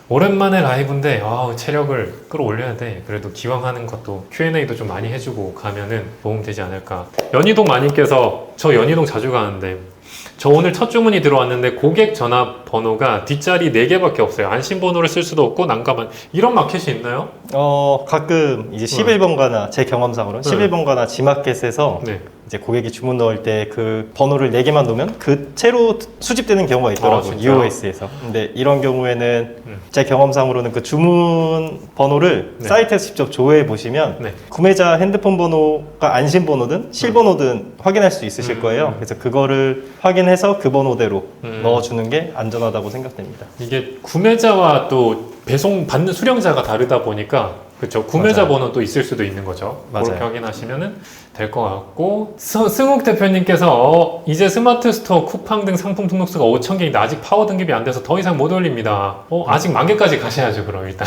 오랜만에 라이브인데 체력을 끌어올려야 돼. 그래도 기왕 하는 것도 Q&A도 좀 많이 해주고 가면은 도움 되지 않을까. 연희동 마님께서 저 연희동 자주 가는데 저 오늘 첫 주문이 들어왔는데 고객 전화번호가 뒷자리 4개밖에 없어요. 안심번호를 쓸 수도 없고 난감한 이런 마켓이 있나요? 가끔 이제 11번가나 제 경험상으로는 11번가나 G마켓에서 네. 이제 고객이 주문 넣을 때 그 번호를 4개만 놓으면 그 채로 수집되는 경우가 있더라고요. 진짜요? UOS에서. 근데 이런 경우에는 제 경험상으로는 그 주문 번호를 네. 사이트에서 직접 조회해 보시면 네. 구매자 핸드폰 번호가 안심 번호든 실번호든 확인할 수 있으실 거예요. 그래서 그거를 확인해서 그 번호대로 넣어주는 게 안전하다고 생각됩니다. 이게 구매자와 또 배송 받는 수령자가 다르다 보니까 그렇죠. 구매자 맞아요. 번호도 있을 수도 있는 거죠. 맞아요. 그렇게 확인하시면 될 것 같고 승욱 대표님께서 이제 스마트 스토어 쿠팡 등 상품 등록수가 5,000개인데 아직 파워 등급이 안 돼서 더 이상 못 올립니다. 아직 10,000개까지 가셔야죠. 그럼 일단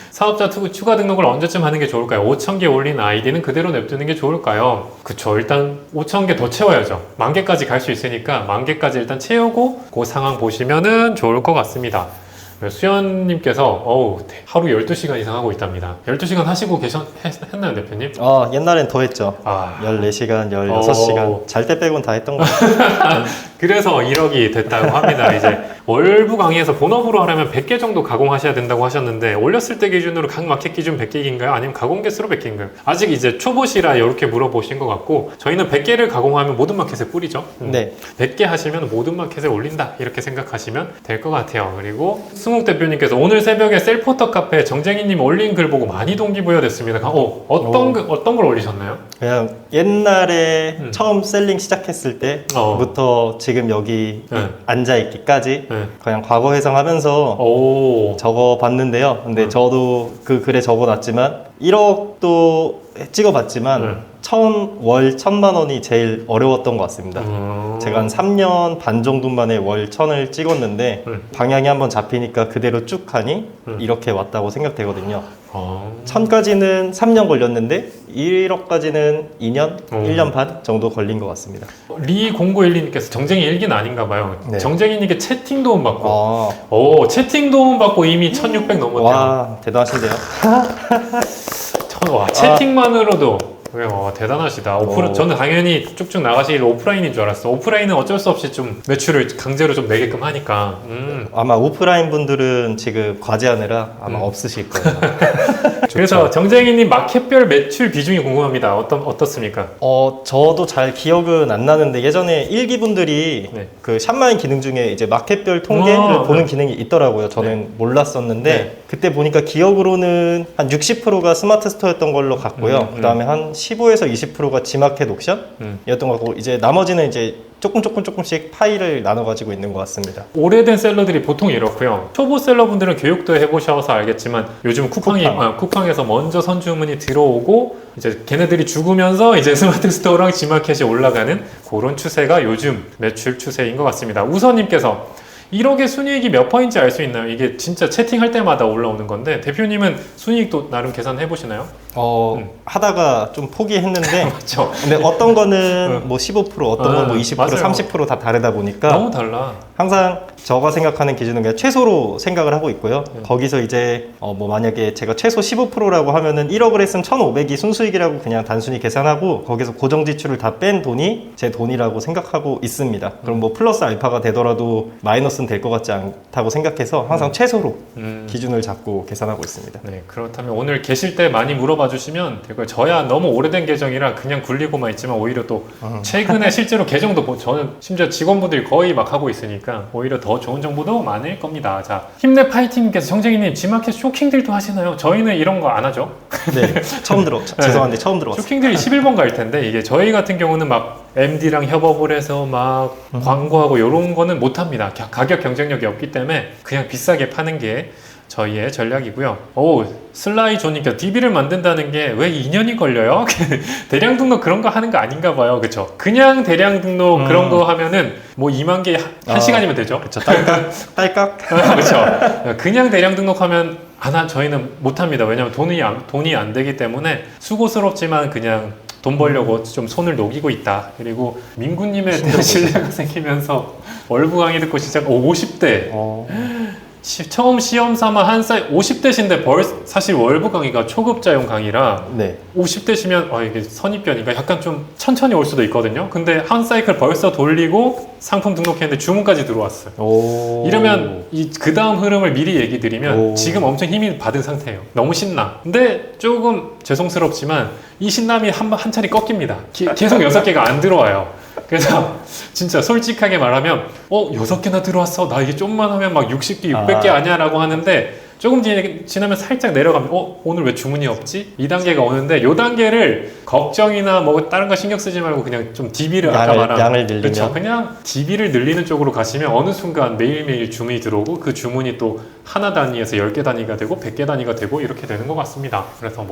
사업자 추가 등록을 언제쯤 하는 게 좋을까요? 5,000개 올린 아이디는 그대로 냅두는 게 좋을까요? 그쵸. 일단 5,000개 더 채워야죠. 10,000개까지 갈 수 있으니까 10,000개까지 일단 채우고 그 상황 보시면은 좋을 것 같습니다. 수연님께서 하루 12시간 이상 하고 있답니다. 12시간 하시고 했나요, 대표님? 옛날엔 더 했죠. 14시간, 16시간. 잘 때 빼곤 다 했던 것 같아요. 그래서 1억이 됐다고 합니다. 이제 월부 강의에서 본업으로 하려면 100개 정도 가공하셔야 된다고 하셨는데 올렸을 때 기준으로 각 마켓 기준 100개인가요? 아니면 가공 개수로 100개인가요? 아직 이제 초보시라 이렇게 물어보신 것 같고 저희는 100개를 가공하면 모든 마켓에 뿌리죠. 네. 100개 하시면 모든 마켓에 올린다 이렇게 생각하시면 될 것 같아요. 그리고 승욱 대표님께서 오늘 새벽에 셀포터 카페 정쟁이님 올린 글 보고 많이 동기부여됐습니다. 어떤 걸 올리셨나요? 그냥 옛날에 처음 셀링 시작했을 때부터 지금 여기 앉아있기까지 그냥 과거 회상하면서 적어 봤는데요. 근데 저도 그 글에 적어 놨지만 1억도 찍어봤지만 월 1,000만 원이 제일 어려웠던 것 같습니다. 제가 한 3년 반 정도 만에 월 1,000을 찍었는데 방향이 한번 잡히니까 그대로 쭉 하니 이렇게 왔다고 생각되거든요. 1,000까지는 3년 걸렸는데 1억까지는 2년, 1년 반 정도 걸린 것 같습니다. 리0912님께서 정쟁이 일기는 아닌가 봐요. 네. 정쟁이님께 채팅 도움 받고 채팅 도움 받고 이미 1,600 넘었대요. 와, 대단하신데요? 채팅만으로도 대단하시다. 저는 당연히 쭉쭉 나가시길 오프라인인 줄 알았어. 오프라인은 어쩔 수 없이 좀 매출을 강제로 좀 내게끔 하니까. 아마 오프라인 분들은 지금 과제하느라 아마 없으실 거예요. 그래서 정쟁이님 마켓별 매출 비중이 궁금합니다. 어떻습니까? 저도 잘 기억은 안 나는데 예전에 일기 분들이 그 샵마인 기능 중에 이제 마켓별 통계를 보는 기능이 있더라고요. 저는 몰랐었는데 그때 보니까 기억으로는 한 60%가 스마트 스토어였던 걸로 갔고요. 그 다음에 한 15에서 20%가 G마켓 옵션이었던 것 같고 이제 나머지는 이제 조금씩 파일을 나눠 가지고 있는 것 같습니다. 오래된 셀러들이 보통 이렇고요. 초보 셀러분들은 교육도 해보셔서 알겠지만 요즘 쿠팡에서 먼저 선주문이 들어오고 이제 걔네들이 죽으면서 이제 스마트 스토어랑 G마켓이 올라가는 그런 추세가 요즘 매출 추세인 것 같습니다. 우선님께서 1억의 순이익이 몇 퍼인지 알 수 있나요? 이게 진짜 채팅할 때마다 올라오는 건데 대표님은 순이익도 나름 계산해 보시나요? 하다가 좀 포기했는데 맞죠. 근데 어떤 거는 뭐 15% 어떤 건 뭐 20% 맞아요. 30% 다 다르다 보니까 너무 달라. 항상 제가 생각하는 기준은 그냥 최소로 생각을 하고 있고요. 거기서 이제 뭐 만약에 제가 최소 15%라고 하면은 1억을 했으면 1,500이 순수익이라고 그냥 단순히 계산하고 거기서 고정 지출을 다 뺀 돈이 제 돈이라고 생각하고 있습니다. 그럼 뭐 플러스 알파가 되더라도 마이너스는 될 것 같지 않다고 생각해서 항상 최소로 기준을 잡고 계산하고 있습니다. 네, 그렇다면 오늘 계실 때 많이 물어봐 주시면 될 거예요. 저야 너무 오래된 계정이라 그냥 굴리고만 있지만 오히려 또 최근에 실제로 계정도 저는 심지어 직원분들이 거의 막 하고 있으니까 오히려 더 좋은 정보도 많을 겁니다. 자, 힘내 파이팅님께서 정쟁이님 G마켓 쇼킹딜도 하시나요? 저희는 이런 거 안 하죠. 네, 죄송한데 처음 들어봤어요. 쇼킹딜이 11번 갈 텐데 이게 저희 같은 경우는 막 MD랑 협업을 해서 막 광고하고 이런 거는 못 합니다. 가격 경쟁력이 없기 때문에 그냥 비싸게 파는 게 저희의 전략이고요. 슬라이존님께서 DB를 만든다는 게 왜 2년이 걸려요? 대량 등록 그런 거 하는 거 아닌가 봐요. 그쵸? 그냥 대량 등록 그런 거 하면은 뭐 2만 개 한 시간이면 되죠. 그쵸. 딸깍. 그쵸. 그냥 대량 등록하면 저희는 못 합니다. 왜냐면 돈이 안 되기 때문에 수고스럽지만 그냥 돈 벌려고 좀 손을 녹이고 있다. 그리고 민구님에 대한 신뢰가 생기면서 월부 강의 듣고 시작 50대 처음 시험 삼아 한 사이 50대신데 사실 월부 강의가 초급자용 강의라 네. 50대시면 이게 선입견이니까 약간 좀 천천히 올 수도 있거든요. 근데 한 사이클 벌써 돌리고 상품 등록했는데 주문까지 들어왔어요. 이러면 그 다음 흐름을 미리 얘기 드리면 지금 엄청 힘이 받은 상태예요. 너무 신나. 근데 조금 죄송스럽지만 이 신남이 한 차례 꺾입니다. 계속 6개가 안 들어와요. 그래서 진짜 솔직하게 말하면 6개나 들어왔어. 나 이게 좀만 하면 막 60개, 600개 아니야 라고 하는데 조금 지나면 살짝 내려가면 오늘 왜 주문이 없지? 2단계가 오는데 요 단계를 걱정이나 뭐 다른 거 신경 쓰지 말고 그냥 좀 DB를 아까 말한 양을 늘리면 그렇죠. 그냥 DB를 늘리는 쪽으로 가시면 어느 순간 매일매일 주문이 들어오고 그 주문이 또 하나 단위에서 10개 단위가 되고 100개 단위가 되고 이렇게 되는 것 같습니다. 그래서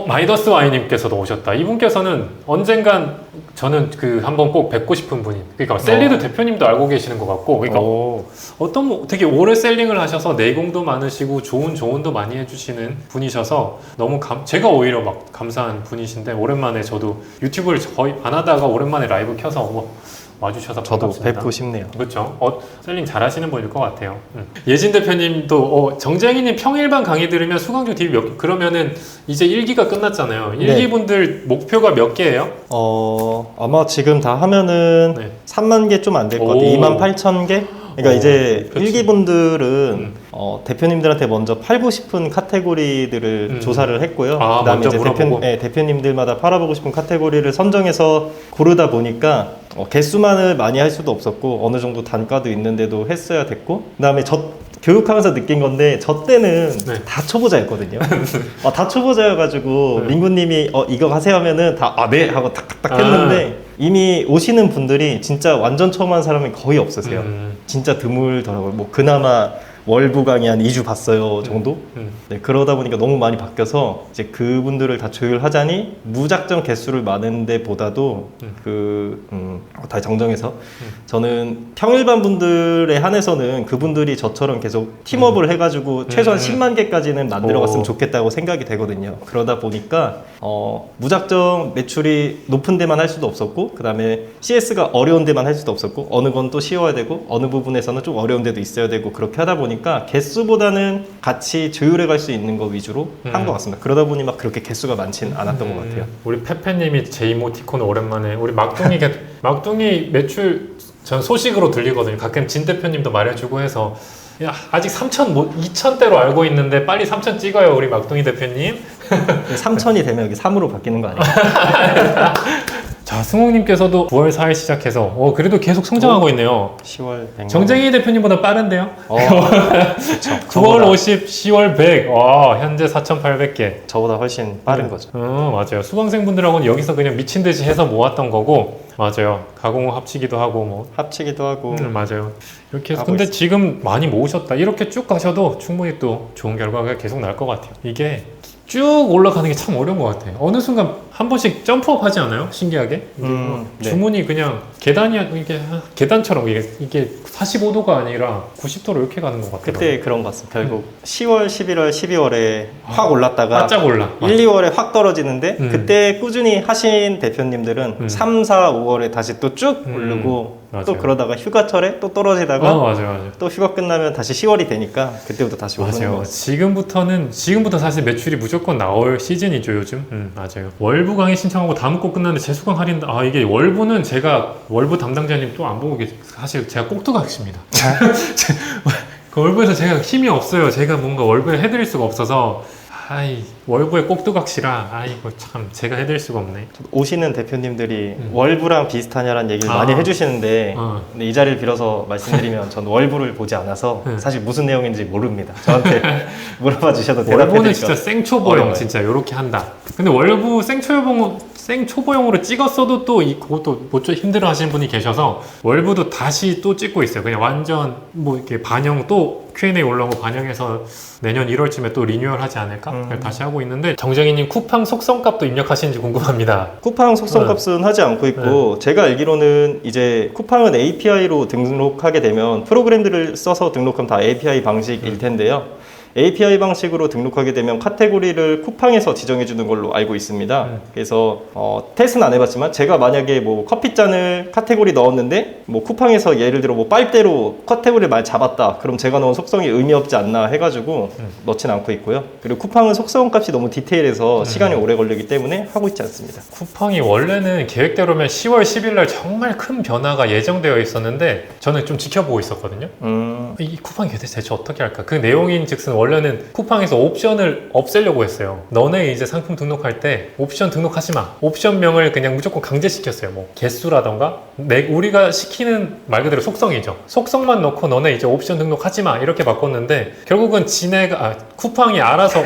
마이더스 와이님께서도 오셨다. 이분께서는 언젠간 저는 한번 꼭 뵙고 싶은 분인. 그러니까 셀리드 대표님도 알고 계시는 것 같고, 그러니까 되게 오래 셀링을 하셔서 내공도 많으시고 좋은 조언도 많이 해주시는 분이셔서 너무 제가 오히려 막 감사한 분이신데 오랜만에 저도 유튜브를 거의 안 하다가 오랜만에 라이브 켜서 와주셔서 저도 반갑습니다. 뵙고 싶네요. 그렇죠. 셀링 잘하시는 분일 것 같아요. 예진 대표님도 정재희님 평일반 강의 들으면 수강료 DB 그러면은 이제 1기가 끝났잖아요. 1기 분들 목표가 몇 개예요? 아마 지금 다 하면은 3만 개 좀 안 될 것 같아요. 28,000개? 그러니까 이제 그치. 1기 분들은 대표님들한테 먼저 팔고 싶은 카테고리들을 조사를 했고요. 그다음에 먼저 이제 물어보고. 대표님들마다 팔아보고 싶은 카테고리를 선정해서 고르다 보니까 개수만을 많이 할 수도 없었고 어느 정도 단가도 있는데도 했어야 됐고 그다음에 교육하면서 느낀 건데 저 때는 다 초보자였거든요. 다 초보자여가지고 민구님이 이거 하세요 하면은 다 네 하고 탁탁탁 했는데 이미 오시는 분들이 진짜 완전 처음 한 사람이 거의 없으세요. 진짜 드물더라고요. 그나마 월부 강의 한 2주 봤어요 정도? 네, 그러다 보니까 너무 많이 바뀌어서 이제 그분들을 다 조율하자니 무작정 개수를 많은데 보다도 다 정정해서 저는 평일반 분들에 한해서는 그분들이 저처럼 계속 팀업을 해가지고 최소한 10만 개까지는 만들어갔으면 좋겠다고 생각이 되거든요. 그러다 보니까 무작정 매출이 높은 데만 할 수도 없었고 그 다음에 CS가 어려운 데만 할 수도 없었고 어느 건 또 쉬워야 되고 어느 부분에서는 좀 어려운 데도 있어야 되고 그렇게 하다 보니까 개수보다는 같이 조율해 갈 수 있는 거 위주로 한 것 같습니다. 그러다 보니 막 그렇게 개수가 많지는 않았던 것 같아요. 우리 페페님이 제 이모티콘을 오랜만에 우리 막둥이 매출 전 소식으로 들리거든요. 가끔 진 대표님도 말해주고 해서 야, 아직 2,000대로 알고 있는데 빨리 3,000 찍어요 우리 막둥이 대표님. 3,000이 되면 여기 3으로 바뀌는 거 아니에요? 자, 승욱님께서도 9월 4일 시작해서 그래도 계속 성장하고 있네요. 10월 100만 정쟁희 대표님보다 빠른데요? 그렇죠. 9월 50, 10월 100, 현재 4,800개. 저보다 훨씬 빠른 거죠. 맞아요. 수강생분들하고는 여기서 그냥 미친 듯이 해서 모았던 거고, 맞아요. 가공 합치기도 하고 합치기도 하고. 맞아요. 이렇게 해서 근데 지금 많이 모으셨다. 이렇게 쭉 가셔도 충분히 또 좋은 결과가 계속 날 것 같아요. 이게 쭉 올라가는 게 참 어려운 것 같아요. 어느 순간 한 번씩 점프업 하지 않아요? 신기하게? 주문이 그냥 이게 계단처럼 이게 45도가 아니라 90도로 이렇게 가는 것 같아요. 그때 그런 것 같습니다. 결국 10월, 11월, 12월에 확 올랐다가 바짝 올라. 1, 2월에 확 떨어지는데 그때 꾸준히 하신 대표님들은 3, 4, 5월에 다시 또 쭉 오르고 또 맞아요. 그러다가 휴가철에 또 떨어지다가 맞아요. 또 휴가 끝나면 다시 10월이 되니까 그때부터 다시 오르는 맞아요. 거 지금부터 사실 매출이 무조건 나올 시즌이죠 요즘. 맞아요. 월부 강의 신청하고 다음 거 끝났는데 재수강 할인. 이게 월부는 제가 월부 담당자님 또 안 보고 계세요. 사실 제가 꼭두각시입니다. 그 월부에서 제가 힘이 없어요. 제가 뭔가 월부에 해드릴 수가 없어서. 월부에 꼭두각시라 이거 참 제가 해드릴 수가 없네. 오시는 대표님들이 월부랑 비슷하냐라는 얘기를 많이 해주시는데 근데 이 자리를 빌어서 말씀드리면 전 월부를 보지 않아서 사실 무슨 내용인지 모릅니다. 저한테 물어봐 주셔도 대답해드릴게요. 월부는 진짜 생초보용 진짜 이렇게 한다. 근데 월부 생초보용으로 찍었어도 또 그것도 좀 힘들어 하시는 분이 계셔서 월부도 다시 또 찍고 있어요. 그냥 완전 이렇게 반영 또 Q&A 올라온 거 반영해서 내년 1월쯤에 또 리뉴얼 하지 않을까? 다시 하고 있는데 정정희님 쿠팡 속성값도 입력하시는지 궁금합니다. 쿠팡 속성값은 하지 않고 있고 제가 알기로는 이제 쿠팡은 API로 등록하게 되면 프로그램들을 써서 등록하면 다 API 방식일 텐데요. API 방식으로 등록하게 되면 카테고리를 쿠팡에서 지정해 주는 걸로 알고 있습니다. 그래서 테스트는 안 해봤지만 제가 만약에 뭐 커피잔을 카테고리 넣었는데 뭐 쿠팡에서 예를 들어 뭐 빨대로 카테고리를 많이 잡았다, 그럼 제가 넣은 속성이 의미 없지 않나 해가지고 넣진 않고 있고요. 그리고 쿠팡은 속성 값이 너무 디테일해서 시간이 오래 걸리기 때문에 하고 있지 않습니다. 쿠팡이 원래는 계획대로면 10월 10일 날 정말 큰 변화가 예정되어 있었는데 저는 좀 지켜보고 있었거든요. 이 쿠팡이 대체 어떻게 할까? 그 내용인 즉슨 원래는 쿠팡에서 옵션을 없애려고 했어요. 너네 이제 상품 등록할 때 옵션 등록하지 마. 옵션명을 그냥 무조건 강제시켰어요. 뭐 개수라던가 우리가 시키는 말 그대로 속성이죠. 속성만 넣고 너네 이제 옵션 등록하지 마 이렇게 바꿨는데 결국은 쿠팡이 알아서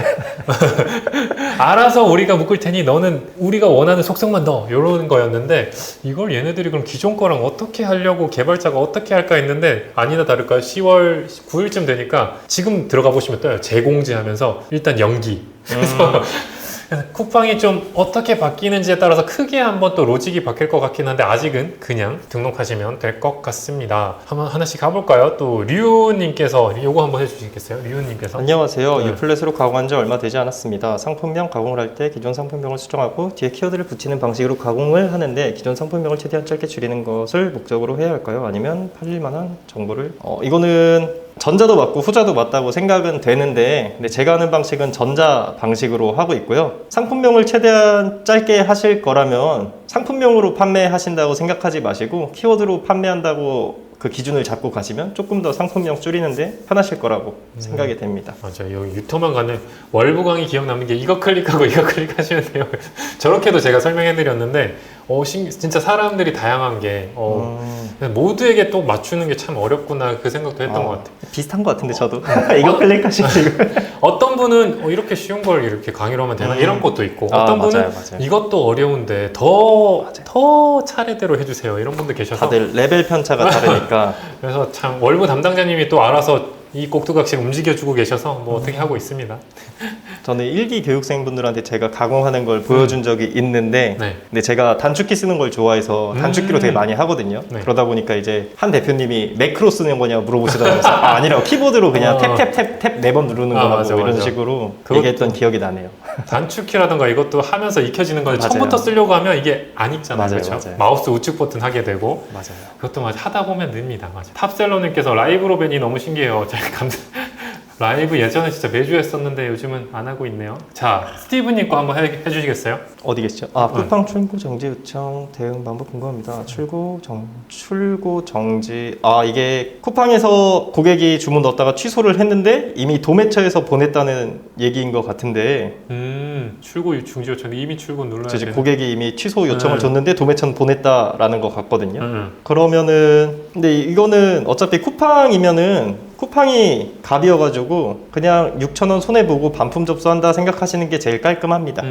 알아서 우리가 묶을 테니 너는 우리가 원하는 속성만 넣어 이런 거였는데, 이걸 얘네들이 그럼 기존 거랑 어떻게 하려고 개발자가 어떻게 할까 했는데 아니나 다를까 10월 9일쯤 되니까 지금 들어가 보시면 떠요. 재공지 하면서 일단 연기. 그래서 쿠팡이 좀 어떻게 바뀌는지에 따라서 크게 한번 또 로직이 바뀔 것 같긴 한데 아직은 그냥 등록하시면 될 것 같습니다. 한번 하나씩 가볼까요? 또 류님께서 요거 한번 해주시겠어요? 류님께서. 안녕하세요. 유플랫으로 가공한 지 얼마 되지 않았습니다. 상품명 가공을 할 때 기존 상품명을 수정하고 뒤에 키워드를 붙이는 방식으로 가공을 하는데 기존 상품명을 최대한 짧게 줄이는 것을 목적으로 해야 할까요? 아니면 팔릴 만한 정보를? 이거는 전자도 맞고 후자도 맞다고 생각은 되는데, 근데 제가 하는 방식은 전자 방식으로 하고 있고요. 상품명을 최대한 짧게 하실 거라면 상품명으로 판매하신다고 생각하지 마시고 키워드로 판매한다고 그 기준을 잡고 가시면 조금 더 상품명 줄이는데 편하실 거라고 생각이 됩니다. 맞아요. 여기 유튜브만 가는 월부 강의 기억 남는 게 이거 클릭하고 이거 클릭하시면 돼요. 저렇게도 제가 설명해드렸는데 진짜 사람들이 다양한 게 모두에게 또 맞추는 게 참 어렵구나 그 생각도 했던 것 같아요. 비슷한 것 같은데 저도 이거 클릭하시고 어떤 분은 이렇게 쉬운 걸 이렇게 강의로 하면 되나 이런 것도 있고, 어떤 분은 맞아요. 이것도 어려운데 더 차례대로 해주세요 이런 분도 계셔서 다들 레벨 편차가 다르니까 그래서 참 월부 담당자님이 또 알아서 이 꼭두각시 움직여주고 계셔서 뭐 어떻게 하고 있습니다. 저는 1기 교육생분들한테 제가 가공하는 걸 보여준 적이 있는데 근데 제가 단축키 쓰는 걸 좋아해서 단축키로 되게 많이 하거든요. 그러다 보니까 이제 한 대표님이 매크로 쓰는 거냐 물어보시더라고요. 아니라 키보드로 그냥 탭탭탭탭 4번 누르는 거라고 맞아, 이런 맞아. 식으로 얘기했던 기억이 나네요. 단축키라던가 이것도 하면서 익혀지는 건 처음부터 쓰려고 하면 이게 안 익잖아요. 맞아요, 그렇죠? 맞아요. 마우스 우측 버튼 하게 되고 그것도 하다 보면 늡니다. 탑셀러님께서 라이브로 벤이 너무 신기해요. 라이브 예전에 진짜 매주 했었는데 요즘은 안 하고 있네요. 자, 스티브님 거 한번 해주시겠어요? 어디 계시죠? 쿠팡 출고 정지 요청 대응 방법 궁금합니다. 출고 정지. 이게 쿠팡에서 고객이 주문 넣었다가 취소를 했는데 이미 도매처에서 보냈다는 얘기인 것 같은데. 출고 중지 요청 이미 출고 눌러야 되는. 고객이 이미 취소 요청을 줬는데 도매처는 보냈다라는 것 같거든요. 그러면은 근데 이거는 어차피 쿠팡이면은 쿠팡이 갑이어가지고 그냥 6,000원 손해보고 반품 접수한다 생각하시는 게 제일 깔끔합니다.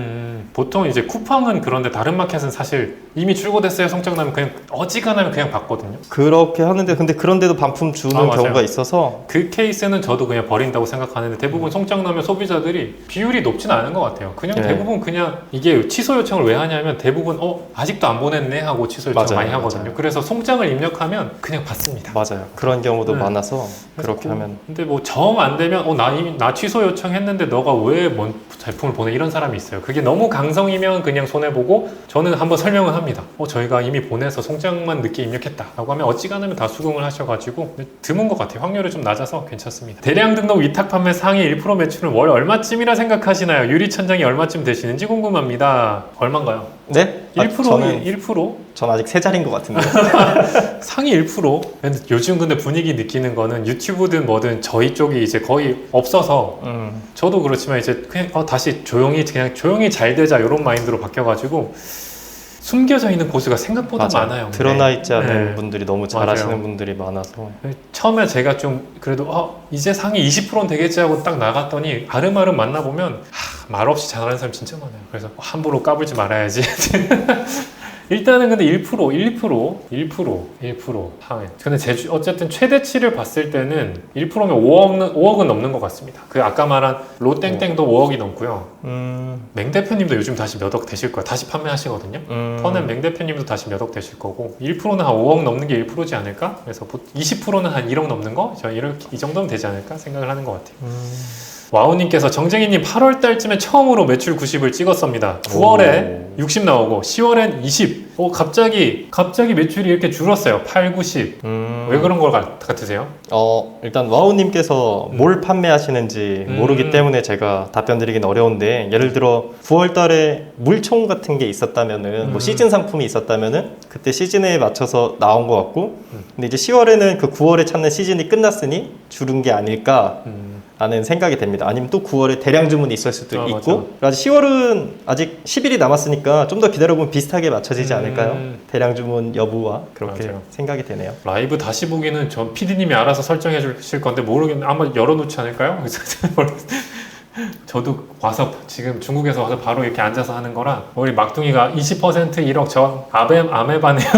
보통 이제 쿠팡은 그런데 다른 마켓은 사실 이미 출고됐어요 성적나면 그냥 어지간하면 그냥 받거든요. 그렇게 하는데 근데 그런데도 반품 주는 경우가 있어서 그 케이스는 저도 그냥 버린다고 생각하는데 대부분 송장나면 소비자들이 비율이 높진 않은 것 같아요. 그냥 대부분 그냥 이게 취소 요청을 왜 하냐면 대부분 아직도 안 보냈네 하고 취소 요청 많이 하거든요. 그래서 송장을 입력하면 그냥 받습니다. 맞아요. 그런 경우도 많아서 그렇게 하면. 근데 뭐 정 안 되면 나 취소 요청했는데 너가 왜 뭔 제품을 보내 이런 사람이 있어요. 그게 너무 강성이면 그냥 손해보고 저는 한번 설명을 합니다. 저희가 이미 보내서 송장만 늦게 입력했다 라고 하면 어지간하면 다 수긍을 하셔가지고 드문 것 같아요. 확률이 좀 낮아서 괜찮습니다. 대량 등록 위탁 판매 상위 1% 매출은 월 얼마쯤이라 생각하시나요? 유리천장이 얼마쯤 되시는지 궁금합니다. 얼마인가요? 네? 1%? 전 아직 세 자리인 것 같은데. 상위 1%? 근데 요즘 근데 분위기 느끼는 거는 유튜브든 뭐든 저희 쪽이 이제 거의 없어서 저도 그렇지만 이제 그냥 다시 조용히 잘 되자 이런 마인드로 바뀌어가지고 숨겨져 있는 고수가 생각보다 많아요. 드러나 있지 않은 분들이 너무 잘하시는 분들이 많아서 처음에 제가 좀 그래도 이제 상위 20%는 되겠지 하고 딱 나갔더니 아름아름 만나보면 말없이 잘하는 사람 진짜 많아요. 그래서 함부로 까불지 말아야지. 일단은 근데 1% 하면 근데 어쨌든 최대치를 봤을 때는 1%면 5억은 넘는 것 같습니다. 그 아까 말한 로땡땡도 5억이 넘고요. 맹 대표님도 요즘 다시 몇 억 되실 거예요. 다시 판매하시거든요. 퍼는 맹 대표님도 다시 몇 억 되실 거고 1%는 한 5억 넘는 게 1%지 않을까? 그래서 20%는 한 1억 넘는 거? 이 정도면 되지 않을까 생각을 하는 것 같아요. 와우님께서 정쟁이님 8월 달쯤에 처음으로 매출 90을 찍었습니다. 9월에 60 나오고 10월엔 20. 갑자기 매출이 이렇게 줄었어요. 8, 90. 왜 그런 걸 같으세요? 일단 와우님께서 뭘 판매하시는지 모르기 때문에 제가 답변 드리긴 어려운데, 예를 들어 9월 달에 물총 같은 게 있었다면은 뭐 시즌 상품이 있었다면은 그때 시즌에 맞춰서 나온 것 같고, 근데 이제 10월에는 그 9월에 찾는 시즌이 끝났으니 줄은 게 아닐까 라는 생각이 됩니다. 아니면 또 9월에 대량 주문이 있을 수도 있고, 맞아. 10월은 아직 10일이 남았으니까 좀 더 기다려보면 비슷하게 맞춰지지 않을까요? 대량 주문 여부와 그렇게 맞아요. 생각이 되네요. 라이브 다시 보기는 전 PD님이 알아서 설정해 주실 건데 모르겠는데 아마 열어놓지 않을까요? 저도 와서 지금 중국에서 와서 바로 이렇게 앉아서 하는 거라 우리 막둥이가 20% 1억 저 아메바네요.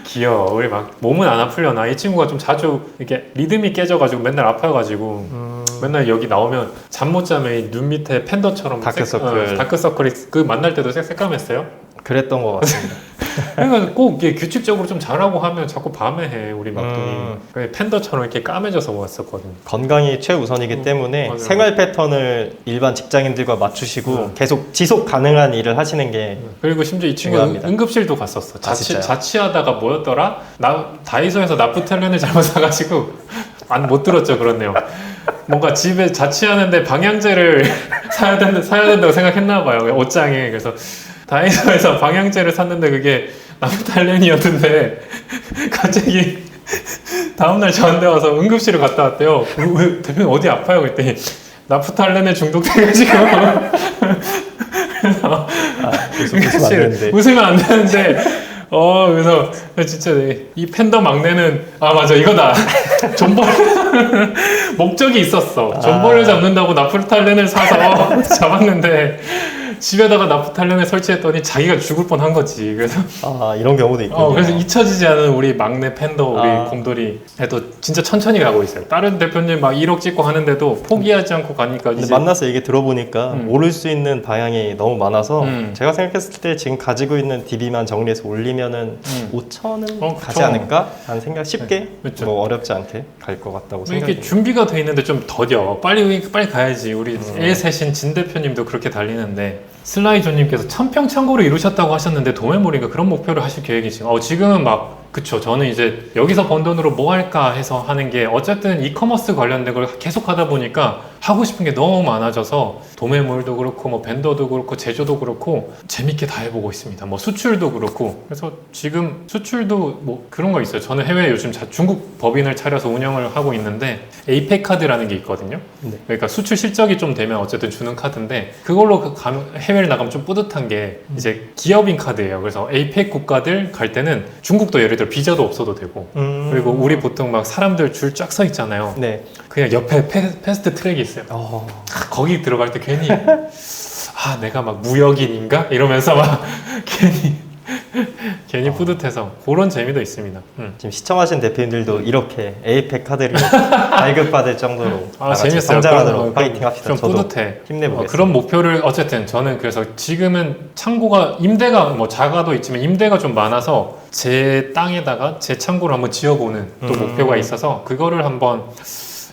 귀여워. 우리 막 몸은 안 아프려나? 이 친구가 좀 자주 이렇게 리듬이 깨져가지고 맨날 아파가지고 맨날 여기 나오면 잠 못 자면 눈 밑에 팬더처럼 다크서클이 그 만날 때도 새까맸어요? 그랬던 것 같습니다. 그러니까 꼭 이게 규칙적으로 좀 잘하고 하면 자꾸 밤에 해 우리 막둥이. 팬더처럼 이렇게 까매져서 왔었거든. 건강이 최우선이기 때문에 맞아요. 생활 패턴을 일반 직장인들과 맞추시고 계속 지속 가능한 일을 하시는 게 그리고 심지어 이 친구는 응급실도 갔었어. 자취하다가 뭐였더라? 다이소에서 나프탈렌을 잘못 사가지고 못 들었죠 그런 내용. 뭔가 집에 자취하는데 방향제를 사야 된다고 생각했나 봐요. 옷장에. 그래서 다이소에서 방향제를 샀는데 그게 나프탈렌이었는데 갑자기 다음날 저한테 와서 응급실을 갔다 왔대요. 왜 대표님 어디 아파요? 그랬더니 나프탈렌에 중독돼가지고 그래서 웃으면 안 되는데 그래서 진짜 이 팬더 막내는 맞아 이거다. 존버 목적이 있었어. 존버를 잡는다고 나프탈렌을 사서 잡았는데 집에다가 나프탈렌을 설치했더니 자기가 죽을 뻔한 거지. 그래서 이런 경우도 있군요. 그래서 잊혀지지 않은 우리 막내 팬더 우리 곰돌이 해도 진짜 천천히 가고 있어요. 다른 대표님 막 1억 찍고 하는데도 포기하지 않고 가니까 근데 만나서 얘기 들어보니까 오를 수 있는 방향이 너무 많아서 제가 생각했을 때 지금 가지고 있는 DB만 정리해서 올리면은 5천은 가지 않을까? 라는 생각 쉽게 뭐 어렵지 않게 갈 것 같다고 생각해요. 이렇게 준비가 돼 있는데 좀 더뎌. 빨리 가야지. 우리 A셋인 진 대표님도 그렇게 달리는데 슬라이조님께서 1000평 창고를 이루셨다고 하셨는데 도매몰인가 그런 목표를 하실 계획이신가요? 지금은 그쵸. 저는 이제 여기서 번 돈으로 뭐 할까 해서 하는 게 어쨌든 이커머스 관련된 걸 계속 하다 보니까 하고 싶은 게 너무 많아져서 도매몰도 그렇고 뭐 벤더도 그렇고 제조도 그렇고 재밌게 다 해보고 있습니다. 뭐 수출도 그렇고 그래서 지금 수출도 뭐 그런 거 있어요. 저는 해외에 요즘 중국 법인을 차려서 운영을 하고 있는데 에이펙 카드라는 게 있거든요. 그러니까 수출 실적이 좀 되면 어쨌든 주는 카드인데 그걸로 해외를 나가면 좀 뿌듯한 게 이제 기업인 카드예요. 그래서 에이펙 국가들 갈 때는 중국도 예를 들어 비자도 없어도 되고 그리고 우리 보통 막 사람들 줄 쫙 서 있잖아요. 네. 그냥 옆에 패스트 트랙이 있어요. 거기 들어갈 때 괜히 내가 막 무역인인가? 이러면서 막 괜히 뿌듯해서 그런 재미도 있습니다. 지금 시청하신 대표님들도 이렇게 에이펙 카드를 발급받을 정도로 재밌어요. 성장하도록 파이팅 합시다. 좀 뿌듯해. 힘내보겠습니다. 그런 목표를 어쨌든 저는 그래서 지금은 창고가 임대가 뭐 작아도 있지만 임대가 좀 많아서 제 땅에다가 제 창고를 한번 지어보는 또 목표가 있어서 그거를 한번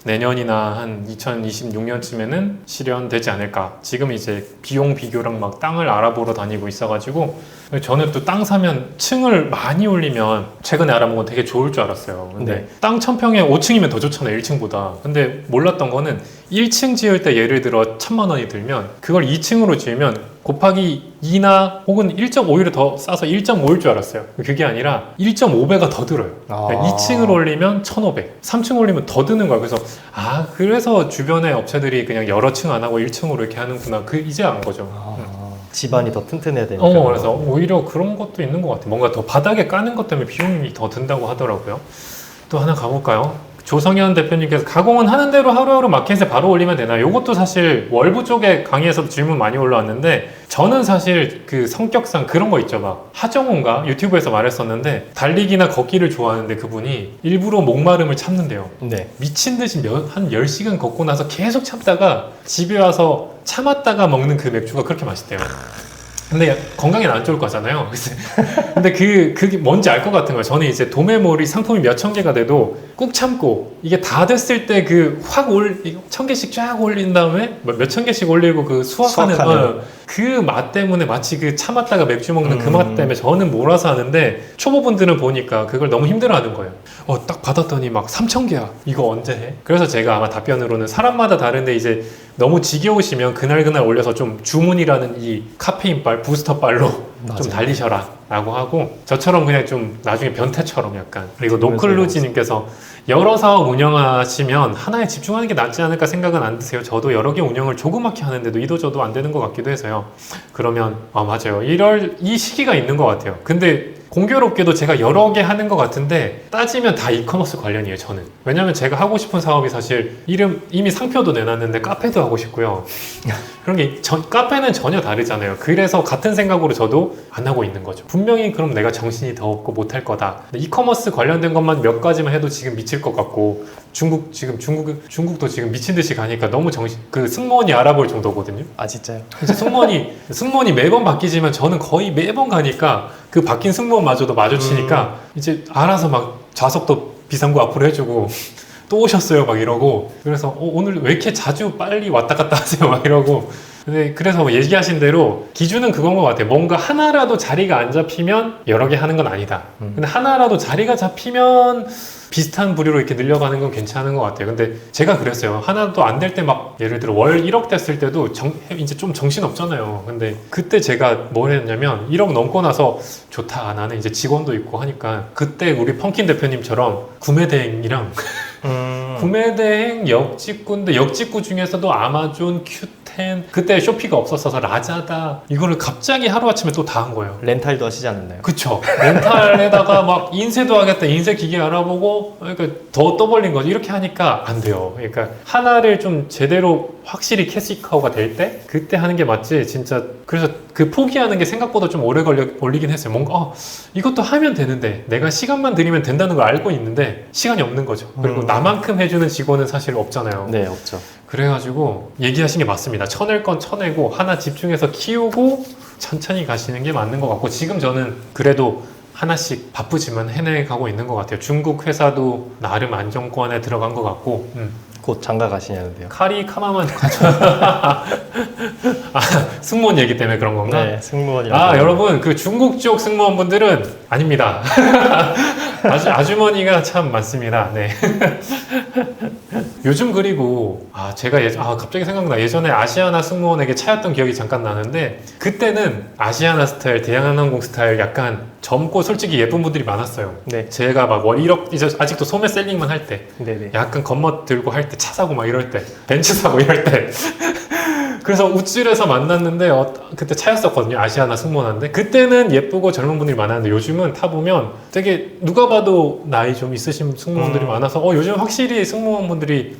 내년이나 한 2026년쯤에는 실현되지 않을까. 지금 이제 비용 비교랑 막 땅을 알아보러 다니고 있어가지고 저는 또 땅 사면 층을 많이 올리면 최근에 알아본 건 되게 좋을 줄 알았어요. 근데 땅 1000평에 5층이면 더 좋잖아요. 1층보다. 근데 몰랐던 거는 1층 지을 때 예를 들어 1000만 원이 들면 그걸 2층으로 지으면 곱하기 2나 혹은 1.5를 더 싸서 1.5일 줄 알았어요. 그게 아니라 1.5배가 더 들어요. 그러니까 2층을 올리면 1,500, 3층 올리면 더 드는 거야. 그래서 주변의 업체들이 그냥 여러 층 안 하고 1층으로 이렇게 하는구나. 이제 안 거죠. 집안이 더 튼튼해야 되니까. 그래서 오히려 그런 것도 있는 것 같아요. 뭔가 더 바닥에 까는 것 때문에 비용이 더 든다고 하더라고요. 또 하나 가볼까요? 조성현 대표님께서 가공은 하는 대로 하루하루 마켓에 바로 올리면 되나요? 이것도 사실 월부 쪽에 강의에서 질문 많이 올라왔는데 저는 사실 그 성격상 그런 거 있죠. 막 하정우인가 유튜브에서 말했었는데 달리기나 걷기를 좋아하는데 그분이 일부러 목마름을 참는데요. 미친 듯이 한 10시간 걷고 나서 계속 참다가 집에 와서 참았다가 먹는 그 맥주가 그렇게 맛있대요. 근데 건강에는 안 좋을 거잖아요. 근데 그게 뭔지 알 것 같은 거예요. 저는 이제 도매몰이 상품이 몇천 개가 돼도 꾹 참고 이게 다 됐을 때 천 개씩 쫙 올린 다음에 몇천 개씩 올리고 그 수확하는 그 맛 때문에 마치 그 참았다가 맥주 먹는 그 맛 때문에 저는 몰아서 하는데 초보분들은 보니까 그걸 너무 힘들어하는 거예요. 딱 받았더니 막 3,000개야. 이거 언제 해? 그래서 제가 아마 답변으로는 사람마다 다른데 이제 너무 지겨우시면 그날 올려서 좀 주문이라는 이 카페인빨, 부스터빨로 좀 달리셔라 라고 하고 저처럼 그냥 좀 나중에 변태처럼 약간 그리고 노클루지님께서 여러 사업 운영하시면 하나에 집중하는 게 낫지 않을까 생각은 안 드세요? 저도 여러 개 운영을 조그맣게 하는데도 이도저도 안 되는 것 같기도 해서요. 그러면 맞아요. 이 시기가 있는 것 같아요. 근데 공교롭게도 제가 여러 개 하는 것 같은데 따지면 다 이커머스 관련이에요, 저는. 왜냐면 제가 하고 싶은 사업이 사실 이미 상표도 내놨는데 카페도 하고 싶고요. 그런 게 카페는 전혀 다르잖아요. 그래서 같은 생각으로 저도 안 하고 있는 거죠. 분명히 그럼 내가 정신이 더 없고 못할 거다. 이커머스 관련된 것만 몇 가지만 해도 지금 미칠 것 같고 중국도 지금 미친 듯이 가니까 너무 승무원이 알아볼 정도거든요. 아 진짜요? 그래서 승무원이 매번 바뀌지만 저는 거의 매번 가니까 그 바뀐 승무원마저도 마주치니까 이제 알아서 막 좌석도 비상구 앞으로 해주고 또 오셨어요 막 이러고 그래서 오늘 왜 이렇게 자주 빨리 왔다 갔다 하세요 막 이러고 근데 그래서 얘기하신 대로 기준은 그건 것 같아요. 뭔가 하나라도 자리가 안 잡히면 여러 개 하는 건 아니다. 근데 하나라도 자리가 잡히면 비슷한 부류로 이렇게 늘려가는 건 괜찮은 것 같아요. 근데 제가 그랬어요. 하나도 안 될 때 막 예를 들어 월 1억 됐을 때도 이제 좀 정신 없잖아요. 근데 그때 제가 뭘 했냐면 1억 넘고 나서 좋다. 나는 이제 직원도 있고 하니까 그때 우리 펑킨 대표님처럼 구매대행이랑 구매대행 역직구인데 역직구 중에서도 아마존, 큐텐 그때 쇼피가 없었어서 라자다 이거를 갑자기 하루아침에 또 다 한 거예요. 렌탈도 하시지 않았나요? 그쵸. 렌탈에다가 막 인쇄도 하겠다 인쇄 기계 알아보고 그러니까 더 떠벌린 거죠. 이렇게 하니까 안 돼요. 그러니까 하나를 좀 제대로 확실히 캐시카우가 될 때 그때 하는 게 맞지 진짜. 그래서 그 포기하는 게 생각보다 좀 오래 걸리긴 했어요. 뭔가 이것도 하면 되는데 내가 시간만 들이면 된다는 걸 알고 있는데 시간이 없는 거죠. 그리고 나만큼 해주는 직원은 사실 없잖아요. 네, 없죠. 그래가지고 얘기하신 게 맞습니다. 쳐낼 건 쳐내고 하나 집중해서 키우고 천천히 가시는 게 맞는 것 같고 지금 저는 그래도 하나씩 바쁘지만 해내가고 있는 것 같아요. 중국 회사도 나름 안정권에 들어간 것 같고 곧 장가 가시냐는데요. 카마만 가져. 승무원 얘기 때문에 그런 건가? 네, 승무원이라고. 여러분 그 중국 쪽 승무원분들은 아닙니다. 아주머니가 참 많습니다. 네. 요즘 그리고 제가 갑자기 생각나. 예전에 아시아나 승무원에게 차였던 기억이 잠깐 나는데 그때는 아시아나 스타일, 대한항공 스타일 약간 젊고 솔직히 예쁜 분들이 많았어요. 네. 제가 막 월 1억 이제 아직도 소매 셀링만 할 때, 약간 겉멋 들고 할 때, 차 사고 막 이럴 때, 벤츠 사고 이럴 때. 그래서 우쭐에서 만났는데 그때 차였었거든요. 아시아나 승무원한테. 그때는 예쁘고 젊은 분들이 많았는데 요즘은 타보면 되게 누가 봐도 나이 좀 있으신 승무원들이 많아서 요즘 확실히 승무원분들이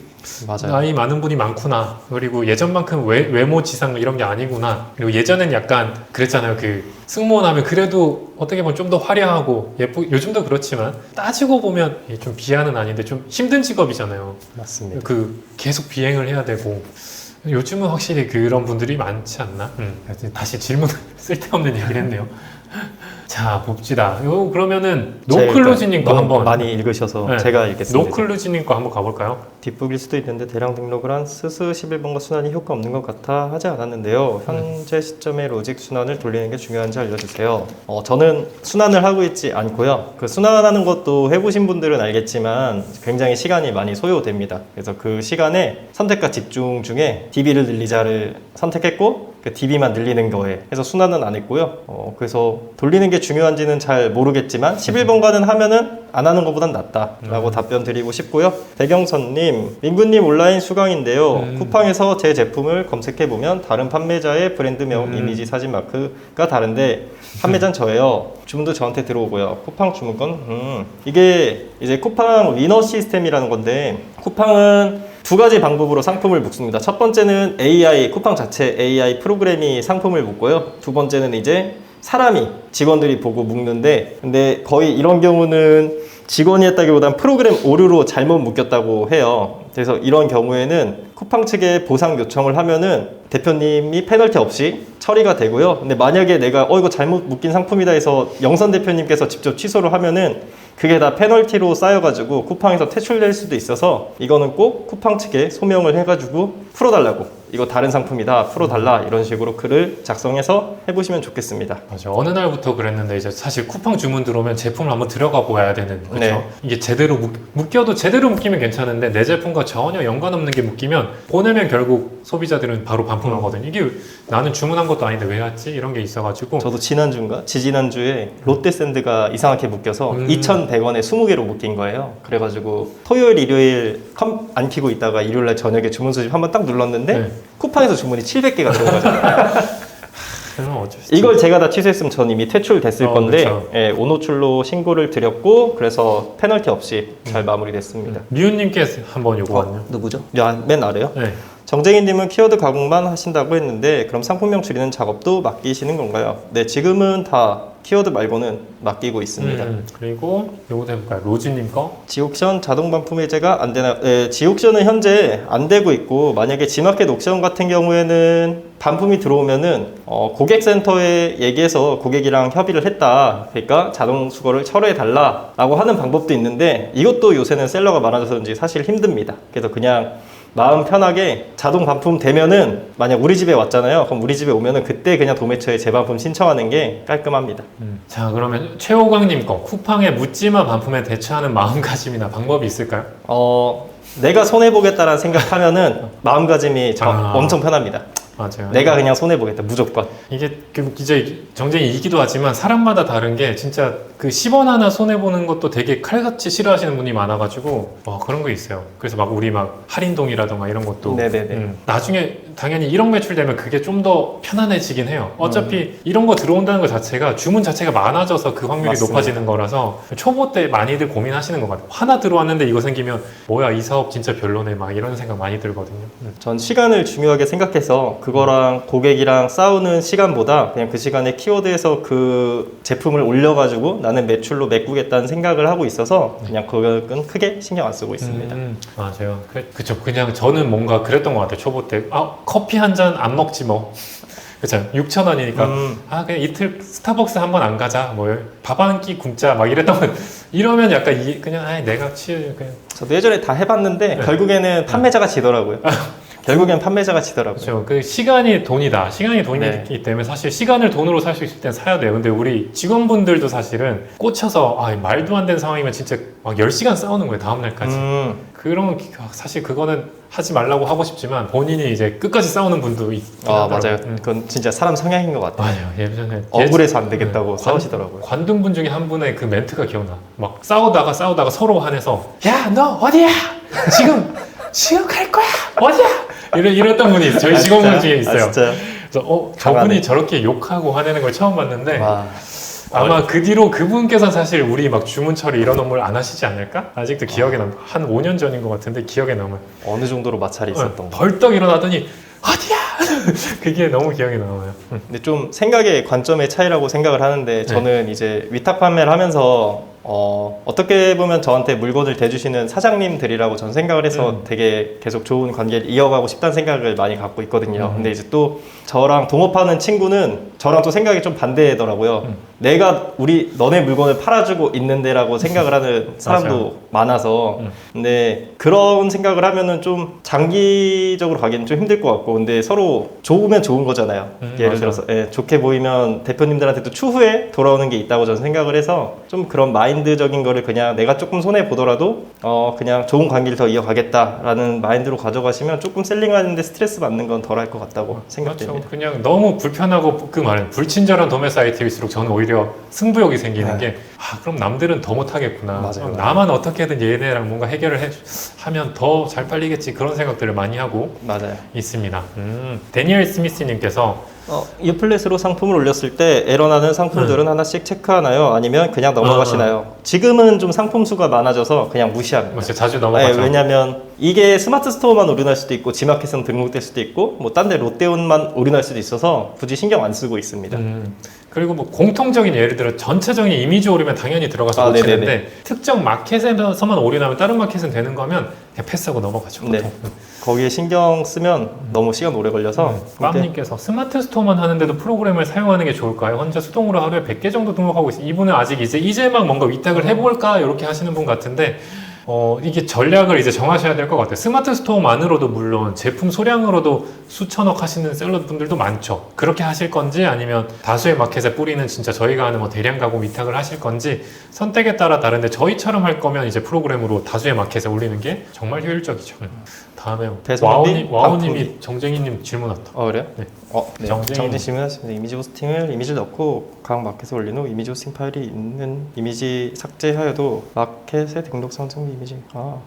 맞아요. 나이 많은 분이 많구나. 그리고 예전만큼 외모 지상 이런 게 아니구나. 그리고 예전엔 약간 그랬잖아요. 그 승무원 하면 그래도 어떻게 보면 좀 더 화려하고 요즘도 그렇지만 따지고 보면 좀 비하는 아닌데 좀 힘든 직업이잖아요. 맞습니다. 계속 비행을 해야 되고. 요즘은 확실히 그런 분들이 많지 않나? 다시 질문 쓸데없는 얘기를 했네요. 자, 봅시다. 그러면은 노클루지님 거 한번 많이 읽으셔서 제가 읽겠습니다. 노클루지님 거 한번 가볼까요? 뒷북일 수도 있는데 대량 등록을 한 스스 11번과 순환이 효과 없는 것 같아 하지 않았는데요. 현재 시점에 로직 순환을 돌리는 게 중요한지 알려주세요. 저는 순환을 하고 있지 않고요. 그 순환하는 것도 해보신 분들은 알겠지만 굉장히 시간이 많이 소요됩니다. 그래서 그 시간에 선택과 집중 중에 DB를 늘리자를 선택했고 그 DB만 늘리는 거에 해서 순환은 안 했고요. 그래서 돌리는 게 중요한지는 잘 모르겠지만 11번가는 하면은 안 하는 것보단 낫다라고 답변 드리고 싶고요. 대경선님, 민구님 온라인 수강인데요. 쿠팡에서 제 제품을 검색해보면 다른 판매자의 브랜드명, 이미지, 사진 마크가 다른데 판매자는 저예요. 주문도 저한테 들어오고요. 쿠팡 주문권? 이게 이제 쿠팡 위너 시스템이라는 건데 쿠팡은 두 가지 방법으로 상품을 묶습니다. 첫 번째는 AI, 쿠팡 자체 AI 프로그램이 상품을 묶고요. 두 번째는 이제 사람이 직원들이 보고 묶는데 근데 거의 이런 경우는 직원이 했다기보단 프로그램 오류로 잘못 묶였다고 해요. 그래서 이런 경우에는 쿠팡 측에 보상 요청을 하면은 대표님이 페널티 없이 처리가 되고요. 근데 만약에 내가 이거 잘못 묶인 상품이다 해서 영선 대표님께서 직접 취소를 하면은 그게 다 페널티로 쌓여가지고 쿠팡에서 퇴출될 수도 있어서 이거는 꼭 쿠팡 측에 소명을 해가지고 풀어달라고, 이거 다른 상품이다 풀어달라, 이런 식으로 글을 작성해서 해보시면 좋겠습니다. 맞아. 어느 날부터 그랬는데 이제 사실 쿠팡 주문 들어오면 제품을 한번 들어가 보아야 되는 거죠. 네. 이게 제대로 묶여도 제대로 묶이면 괜찮은데 내 제품과 전혀 연관 없는 게 묶이면 보내면 결국 소비자들은 바로 반품하거든요. 이게 나는 주문한 것도 아닌데 왜 왔지? 이런 게 있어가지고 저도 지난주인가 지지난주에 롯데샌드가 이상하게 묶여서 2,100원에 20개로 묶인 거예요. 그래가지고 토요일 일요일 컴 안 켜고 있다가 일요일날 저녁에 주문 수집 한번 딱 눌렀는데 네. 쿠팡에서 주문이 700개가 들어온 거죠. 그러면 어쩔 수 이걸 제가 다 취소했으면 전 이미 퇴출됐을 건데 그쵸. 예, 오노출로 신고를 드렸고 그래서 페널티 없이 잘 마무리됐습니다. 미훈님께 한번 요거 왔네요. 누구죠? 맨 아래요? 네. 정재희님은 키워드 가공만 하신다고 했는데 그럼 상품명 줄이는 작업도 맡기시는 건가요? 네, 지금은 다 키워드 말고는 맡기고 있습니다. 그리고 요것도 해볼까요? 로즈님 거? 지옥션 자동 반품 해제가 안 되나요? 네, 지옥션은 현재 안 되고 있고 만약에 지마켓 옥션 같은 경우에는 반품이 들어오면은 고객센터에 얘기해서 고객이랑 협의를 했다, 그러니까 자동 수거를 철회해 달라라고 하는 방법도 있는데 이것도 요새는 셀러가 많아져서인지 사실 힘듭니다. 그래서 그냥 마음 편하게 자동 반품 되면은 만약 우리 집에 왔잖아요. 그럼 우리 집에 오면은 그때 그냥 도매처에 재반품 신청하는 게 깔끔합니다. 자, 그러면 최호광님 거 쿠팡에 묻지마 반품에 대처하는 마음가짐이나 방법이 있을까요? 내가 손해보겠다라는 생각하면은 마음가짐이 엄청 편합니다. 맞아요. 내가 그냥 손해보겠다, 무조건. 이게 이제 정쟁이이기도 하지만 사람마다 다른 게 진짜 그 10원 하나 손해보는 것도 되게 칼같이 싫어하시는 분이 많아가지고 그런 거 있어요. 그래서 막 우리 막 할인동이라던가 이런 것도 네네네. 나중에 당연히 1억 매출되면 그게 좀 더 편안해지긴 해요. 어차피 이런 거 들어온다는 것 자체가 주문 자체가 많아져서 그 확률이 맞습니다. 높아지는 거라서 초보 때 많이들 고민하시는 것 같아요. 하나 들어왔는데 이거 생기면 뭐야 이 사업 진짜 별로네 막 이런 생각 많이 들거든요. 전 시간을 중요하게 생각해서 그거랑 고객이랑 싸우는 시간보다 그냥 그 시간에 키워드에서 그 제품을 올려가지고 나는 매출로 메꾸겠다는 생각을 하고 있어서 그냥 그건 크게 신경 안 쓰고 있습니다. 맞아요. 그쵸. 그냥 저는 뭔가 그랬던 것 같아요. 초보 때. 커피 한 잔 안 먹지 뭐. 그쵸. 6,000원이니까. 그냥 이틀 스타벅스 한 번 안 가자. 뭐, 밥 한 끼 굶자. 막 이랬던 거. 이러면 약간 그냥, 내가 그냥. 저도 예전에 다 해봤는데 결국에는 판매자가 지더라고요. 결국엔 판매자가 지더라고요. 그렇죠. 그 시간이 돈이다. 시간이 돈이기 네. 때문에 사실 시간을 돈으로 살 수 있을 땐 사야 돼요. 근데 우리 직원분들도 사실은 꽂혀서 말도 안 되는 상황이면 진짜 막 10시간 싸우는 거예요. 다음날까지. 그런 사실 그거는 하지 말라고 하고 싶지만 본인이 이제 끝까지 싸우는 분도 있더라고요. 맞아요. 그건 진짜 사람 성향인 것 같아요. 맞아요. 예전에 억울해서 안 되겠다고 싸우시더라고요. 관둔분 중에 한 분의 그 멘트가 기억나. 막 싸우다가 서로 화내서 야, 너 어디야? 지금 갈 거야. 어디야? 이랬던 분이 있어요. 저희 직원분 중에 있어요. 진짜요? 그래서 저분이 저렇게 욕하고 화내는 걸 처음 봤는데 와. 아마 그 뒤로 그분께서 사실 우리 막 주문 처리 이런 업무를 안 하시지 않을까? 아직도 기억에 한 5년 전인 것 같은데 기억에 남아요. 어느 정도로 마찰이 있었던 거. 벌떡 일어나더니 어디야? 그게 너무 기억에 남아요. 근데 좀 생각의 관점의 차이라고 생각을 하는데 저는 이제 위탁 판매를 하면서 어떻게 보면 저한테 물건을 대주시는 사장님들이라고 전 생각을 해서 되게 계속 좋은 관계를 이어가고 싶다는 생각을 많이 갖고 있거든요. 근데 이제 또 저랑 동업하는 친구는 저랑 또 생각이 좀 반대더라고요. 내가 너네 물건을 팔아주고 있는데라고 생각을 하는 사람도 많아서 근데 그런 생각을 하면은 좀 장기적으로 가기는 좀 힘들 것 같고 근데 서로 좋으면 좋은 거잖아요. 예를 들어서 좋게 보이면 대표님들한테도 추후에 돌아오는 게 있다고 저는 생각을 해서 좀 그런 마인드적인 거를 그냥 내가 조금 손해 보더라도 그냥 좋은 관계를 더 이어가겠다라는 마인드로 가져가시면 조금 셀링하는데 스트레스 받는 건 덜 할 것 같다고 생각됩니다. 그렇죠. 그냥 너무 불편하고 그 말은 불친절한 도매 사이트일수록 저는 오히려 승부욕이 생기는 게 그럼 남들은 더 못하겠구나. 맞아요. 나만 어떻게든 얘네랑 뭔가 해결을 하면 더 잘 팔리겠지 그런 생각들을 많이 하고 맞아요. 있습니다. 데니엘 스미스님께서 유플랫으로 상품을 올렸을 때 에러나는 상품들은 하나씩 체크하나요? 아니면 그냥 넘어가시나요? 지금은 좀 상품 수가 많아져서 그냥 무시합니다. 자주 넘어가죠. 왜냐면 이게 스마트 스토어만 오류날 수도 있고 G마켓은 등록될 수도 있고 뭐 딴 데 롯데온만 오류날 수도 있어서 굳이 신경 안 쓰고 있습니다. 그리고 뭐 공통적인 예를 들어 전체적인 이미지 오류면 당연히 들어가서 고치는데 특정 마켓에서만 오류나면 다른 마켓은 되는 거면 그냥 패스하고 넘어가죠. 네. 거기에 신경 쓰면 너무 시간 오래 걸려서 빰님께서 스마트 스토어만 하는데도 프로그램을 사용하는 게 좋을까요? 혼자 수동으로 하루에 100개 정도 등록하고 있어요. 이분은 아직 이제 막 뭔가 위탁을 해볼까 이렇게 하시는 분 같은데 이게 전략을 이제 정하셔야 될 것 같아요. 스마트 스토어만으로도 물론 제품 소량으로도 수천억 하시는 셀러 분들도 많죠. 그렇게 하실 건지 아니면 다수의 마켓에 뿌리는 진짜 저희가 하는 뭐 대량 가공 위탁을 하실 건지 선택에 따라 다른데 저희처럼 할 거면 이제 프로그램으로 다수의 마켓에 올리는 게 정말 효율적이죠. 다음에 와우님이 정쟁이님 질문 왔다. 그래요? 네. 네. 정쟁 질문하셨습니다. 이미지 호스팅을 이미지를 넣고 각 마켓에 올린 후 이미지 호스팅 파일이 있는 이미지 삭제하여도 마켓에 등록 상승 이미지.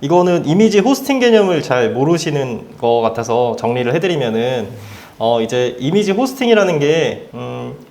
이거는 이미지 호스팅 개념을 잘 모르시는 것 같아서 정리를 해드리면은 이제 이미지 호스팅이라는 게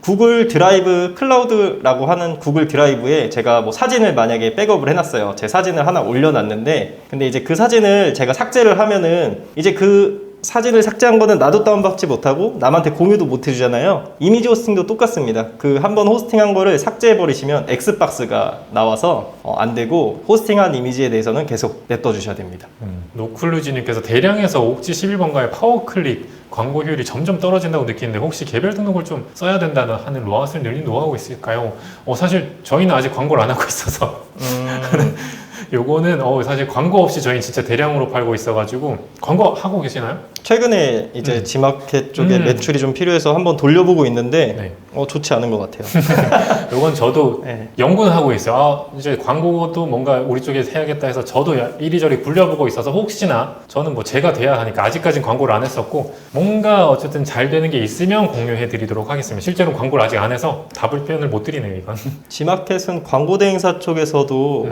구글 드라이브 클라우드라고 하는 구글 드라이브에 제가 뭐 사진을 만약에 백업을 해놨어요. 제 사진을 하나 올려놨는데 근데 이제 그 사진을 제가 삭제를 하면은 이제 그 사진을 삭제한 거는 나도 다운받지 못하고 남한테 공유도 못 해주잖아요. 이미지 호스팅도 똑같습니다. 그 한번 호스팅한 거를 삭제해버리시면 X박스가 나와서 안 되고 호스팅한 이미지에 대해서는 계속 냅둬 주셔야 됩니다. 노클루지님께서 대량에서 옥지 11번가의 파워클릭 광고 효율이 점점 떨어진다고 느끼는데 혹시 개별 등록을 좀 써야 된다는 하는 로아스를 늘린 노하우가 있을까요? 사실 저희는 아직 광고를 안 하고 있어서 요거는 사실 광고 없이 저희는 진짜 대량으로 팔고 있어가지고 광고 하고 계시나요? 최근에 이제 G마켓 쪽에 매출이 좀 필요해서 한번 돌려보고 있는데 좋지 않은 것 같아요. 요건 저도 연구는 하고 있어요. 이제 광고도 뭔가 우리 쪽에서 해야겠다 해서 저도 이리저리 굴려보고 있어서 혹시나 저는 뭐 제가 돼야 하니까 아직까지는 광고를 안 했었고 뭔가 어쨌든 잘 되는 게 있으면 공유해 드리도록 하겠습니다. 실제로 광고를 아직 안 해서 답변을 못 드리네요, 이건. G마켓은 광고 대행사 쪽에서도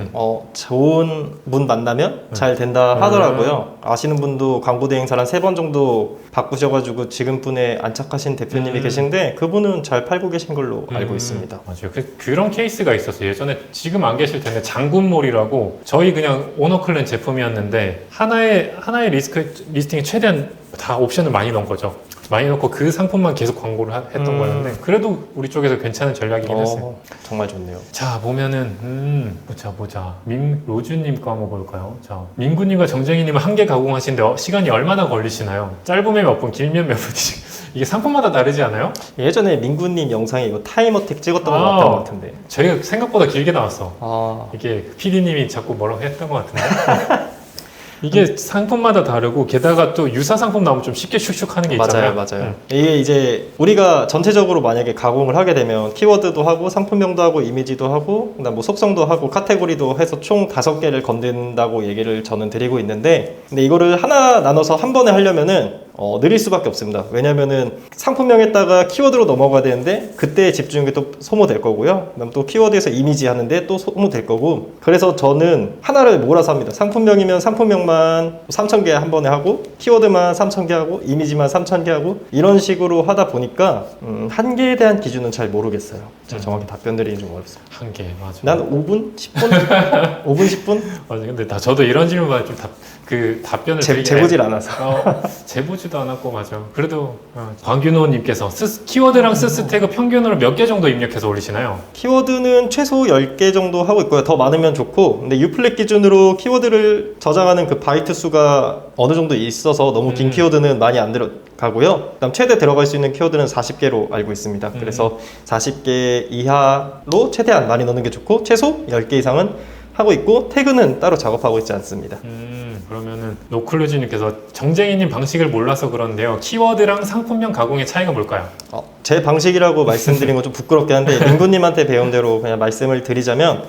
좋은 분 만나면 잘 된다 하더라고요. 아시는 분도 광고 대행사를 한 3번 정도 바꾸셔가지고 지금분에 안착하신 대표님이 계신데 그분은 잘 팔고 계신 걸로 알고 있습니다. 맞아요. 그런 케이스가 있었어요. 예전에 지금 안 계실 텐데 장군몰이라고 저희 그냥 오너클랜 제품이었는데 하나의 리스팅에 최대한 다 옵션을 많이 넣은 거죠. 많이 넣고 그 상품만 계속 광고를 했던 거였는데 그래도 우리 쪽에서 괜찮은 전략이긴 했어요. 정말 좋네요. 자 보면은 보자 로즈님 거 한번 볼까요? 자 민구님과 정쟁이님은 한 개 가공하시는데 시간이 얼마나 걸리시나요? 짧으면 몇 분, 길면 몇 분씩 이게 상품마다 다르지 않아요? 예전에 민구님 영상에 이거 타임어택 찍었던 것 같은데 저희가 생각보다 길게 나왔어. 이게 PD님이 자꾸 뭐라고 했던 것 같은데 이게 상품마다 다르고 게다가 또 유사 상품 나오면 좀 쉽게 슉슉 하는 게 있잖아요. 맞아요. 이게 이제 우리가 전체적으로 만약에 가공을 하게 되면 키워드도 하고 상품명도 하고 이미지도 하고 그다음 뭐 속성도 하고 카테고리도 해서 총 5개를 건든다고 얘기를 저는 드리고 있는데 근데 이거를 하나 나눠서 한 번에 하려면은 느릴 수밖에 없습니다. 왜냐면은 상품명에다가 키워드로 넘어가야 되는데 그때 집중력이 또 소모될 거고요. 그다음 또 키워드에서 이미지 하는데 또 소모될 거고 그래서 저는 하나를 몰아서 합니다. 상품명이면 상품명만 3,000개 한 번에 하고 키워드만 3,000개 하고 이미지만 3,000개 하고 이런 식으로 하다 보니까 한 개에 대한 기준은 잘 모르겠어요. 제가 정확히 답변 드리기 좀 어렵습니다. 한 개, 맞아. 난 5분? 10분? 5분, 10분? 맞아. 근데 저도 이런 질문만 좀 답변을 재보질 않아서. 재보지도 않았고, 맞아. 그래도, 광균호님께서 키워드랑 스스 태그 평균으로 몇 개 정도 입력해서 올리시나요? 키워드는 최소 10개 정도 하고 있고요. 더 많으면 좋고, 근데 유플랫 기준으로 키워드를 저장하는 그 바이트 수가 어느 정도 있어서 너무 긴 키워드는 많이 안 들어가고요. 그다음 최대 들어갈 수 있는 키워드는 40개로 알고 있습니다. 그래서 40개 이하로 최대한 많이 넣는 게 좋고, 최소 10개 이상은 하고 있고 태그는 따로 작업하고 있지 않습니다. 그러면은 노클루지님께서 정쟁이님 방식을 몰라서 그런데요. 키워드랑 상품명 가공의 차이가 뭘까요? 제 방식이라고 말씀드린 건 좀 부끄럽긴 한데 민구님한테 배운 대로 그냥 말씀을 드리자면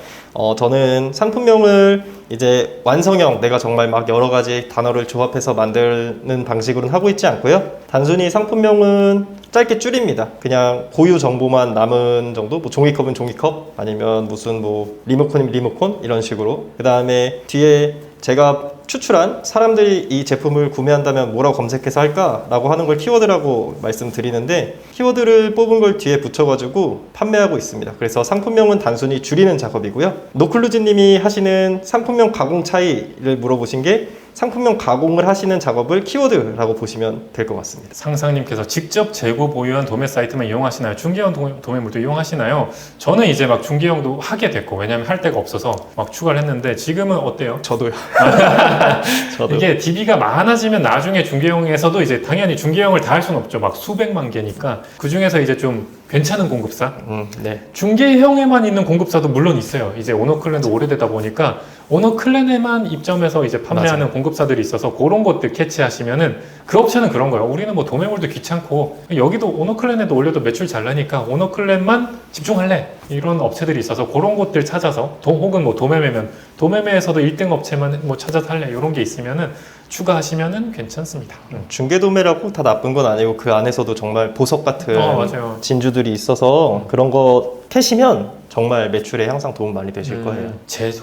저는 상품명을 이제 완성형 내가 정말 막 여러 가지 단어를 조합해서 만드는 방식으로는 하고 있지 않고요. 단순히 상품명은 짧게 줄입니다. 그냥 고유 정보만 남은 정도, 뭐 종이컵은 종이컵, 아니면 무슨 뭐 리모컨이면 리모컨 이런 식으로. 그 다음에 뒤에 제가 추출한 사람들이 이 제품을 구매한다면 뭐라고 검색해서 할까라고 하는 걸 키워드라고 말씀드리는데 키워드를 뽑은 걸 뒤에 붙여가지고 판매하고 있습니다. 그래서 상품명은 단순히 줄이는 작업이고요. 노클루지님이 하시는 상품명 가공 차이를 물어보신 게 상품명 가공을 하시는 작업을 키워드라고 보시면 될 것 같습니다. 상상님께서 직접 재고 보유한 도매 사이트만 이용하시나요? 중개형 도매물도 이용하시나요? 저는 이제 막 중개형도 하게 됐고, 왜냐면 할 데가 없어서 막 추가를 했는데 지금은 어때요? 저도요. 저도. 이게 DB가 많아지면 나중에 중개형에서도 이제 당연히 중개형을 다 할 수는 없죠. 막 수백만 개니까 그 중에서 이제 좀 괜찮은 공급사, 네. 중개형에만 있는 공급사도 물론 있어요. 이제 오너클랜도 오래되다 보니까 오너클랜에만 입점해서 이제 판매하는 맞아요. 공급사들이 있어서 그런 것들 캐치하시면은 그 업체는 그런 거예요. 우리는 뭐 도매물도 귀찮고 여기도 오너클랜에도 올려도 매출 잘 나니까 오너클랜만 집중할래 이런 업체들이 있어서 그런 곳들 찾아서 혹은 뭐 도매매면 도매매에서도 1등 업체만 뭐 찾아서 할래 이런 게 있으면은 추가하시면은 괜찮습니다. 중개도매라고 다 나쁜 건 아니고 그 안에서도 정말 보석 같은 맞아요. 진주들이 있어서 그런 거 캐시면 정말 매출에 항상 도움 많이 되실 거예요.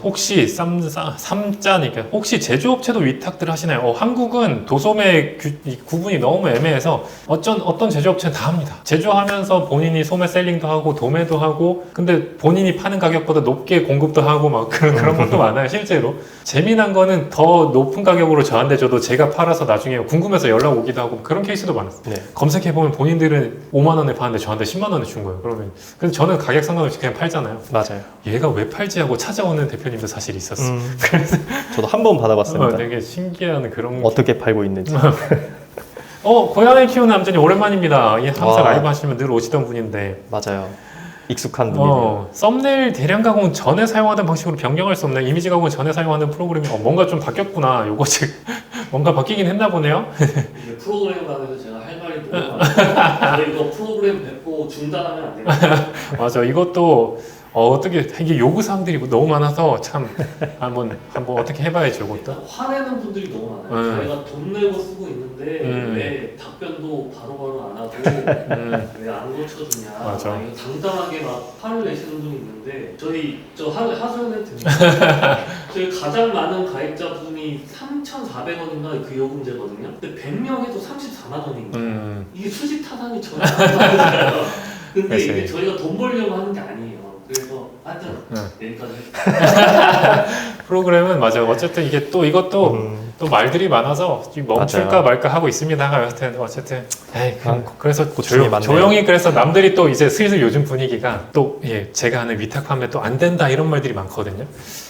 혹시 삼자니까 혹시 제조업체도 위탁들 하시나요? 한국은 도소매 구분이 너무 애매해서 어떤 제조업체는 다 합니다. 제조하면서 본인이 소매 셀링도 하고 도매도 하고 근데 본인이 파는 가격보다 높게 공급도 하고 막 그런 것도 많아요. 실제로 재미난 거는 더 높은 가격으로 저한테 줘도 제가 팔아서 나중에 궁금해서 연락 오기도 하고 그런 케이스도 많았어요. 네. 검색해보면 본인들은 5만 원에 파는데 저한테 10만 원에 준 거예요. 그러면 근데 저는 가격 상관없이 그냥 팔잖아요. 맞아요. 얘가 왜 팔지 하고 찾아오는 대표님도 사실 있었어요. 그래서 저도 한 번 받아봤습니다. 되게 신기한 그런 어떻게 팔고 있는지. 고양이 키우는 남자님 오랜만입니다. 항상 와. 라이브 하시면 늘 오시던 분인데 맞아요. 익숙한 분이네요. 썸네일 대량 가공 전에 사용하던 방식으로 변경할 수 없나요? 이미지 가공 전에 사용하는 프로그램이 뭔가 좀 바뀌었구나. 요거 즉 뭔가 바뀌긴 했나 보네요. 이게 프로그램 관해서 제가 할 말이 너무 많아요. 이거 프로그램 뱉고 중단하면 안 됩니다. 맞아. 이것도 어떻게 이게 요구 사항들이 너무 많아서 참 한번 어떻게 해봐야죠. 이것도. 화내는 분들이 너무 많아요. 저희가 돈 내고 쓰고 있는데 왜 답변도 바로바로 안 하고 왜 안 고쳐주냐. 맞아. 이거 당당하게 막 화를 내시는 분이 있는데 저 하소연해도 됩니다. 저희 가장 많은 가입자분이 3,400원인가 그 요금제거든요. 근데 100명 해도 34만 원입니다. 이게 수직 타산이 전혀 안 맞아요. 근데 이게 저희가 돈 벌려고 하는 게 아니에요. 그래서 하여튼 여기까지 해주세요. 프로그램은 맞아요. 어쨌든 이게 또 이것도 또 말들이 많아서 멈출까 맞아요. 말까 하고 있습니다. 어쨌든 그래서 고충이 많네요. 조용히 그래서 남들이 또 이제 슬슬 요즘 분위기가 또 제가 하는 위탁 판매 또 안 된다 이런 말들이 많거든요.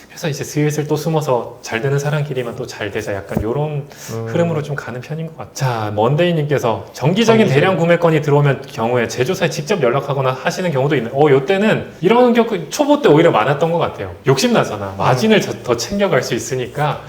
그래서 이제 슬슬 또 숨어서 잘 되는 사람끼리만 또 잘 되자 약간 이런 흐름으로 좀 가는 편인 것 같아요. 자, 먼데이님께서 정기적인 대량 구매건이 들어오면 경우에 제조사에 직접 연락하거나 하시는 경우도 있는. 요때는 이런 경우 초보 때 오히려 많았던 것 같아요. 욕심나잖아. 마진을 더 챙겨갈 수 있으니까